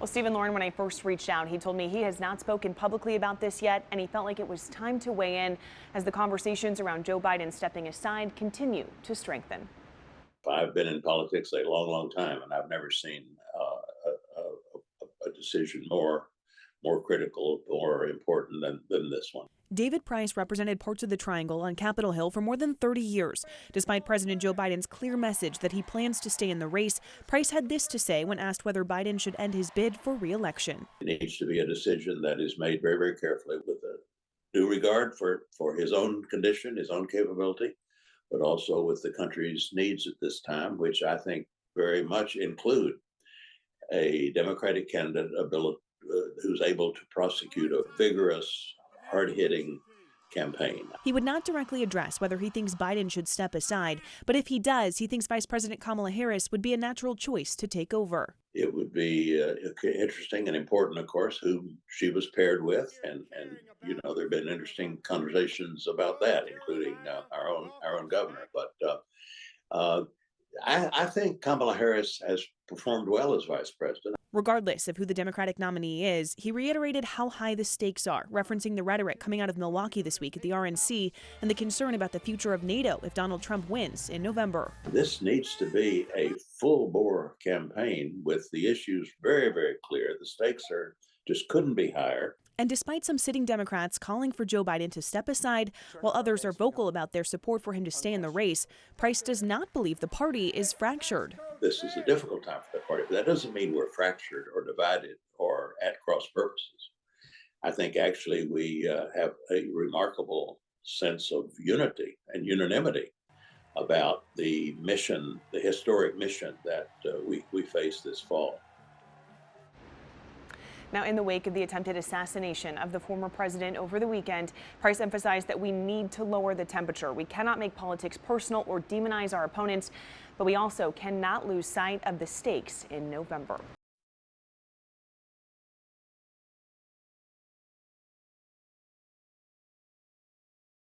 Well, Stephen Lauren, when I first reached out, he told me he has not spoken publicly about this yet, and he felt like it was time to weigh in as the conversations around Joe Biden stepping aside continue to strengthen. I've been in politics a long, long time, and I've never seen a decision more critical, more important than this one. David Price represented parts of the Triangle on Capitol Hill for more than 30 years. Despite President Joe Biden's clear message that he plans to stay in the race, Price had this to say when asked whether Biden should end his bid for re-election. It needs to be a decision that is made very, very carefully with a due regard for his own condition, his own capability, but also with the country's needs at this time, which I think very much include a Democratic candidate who's able to prosecute a vigorous, hard-hitting campaign. He would not directly address whether he thinks Biden should step aside, but if he does, he thinks Vice President Kamala Harris would be a natural choice to take over. It would be interesting and important, of course, who she was paired with, and there have been interesting conversations about that, including our own governor. But I think Kamala Harris has performed well as vice president. Regardless of who the Democratic nominee is, he reiterated how high the stakes are, referencing the rhetoric coming out of Milwaukee this week at the RNC and the concern about the future of NATO if Donald Trump wins in November. This needs to be a full-bore campaign with the issues very, very clear. The stakes just couldn't be higher. And despite some sitting Democrats calling for Joe Biden to step aside, while others are vocal about their support for him to stay in the race, Price does not believe the party is fractured. This is a difficult time for the party, but that doesn't mean we're fractured or divided or at cross purposes. I think actually we have a remarkable sense of unity and unanimity about the mission, the historic mission that we face this fall. Now, in the wake of the attempted assassination of the former president over the weekend, Price emphasized that we need to lower the temperature. We cannot make politics personal or demonize our opponents, but we also cannot lose sight of the stakes in November.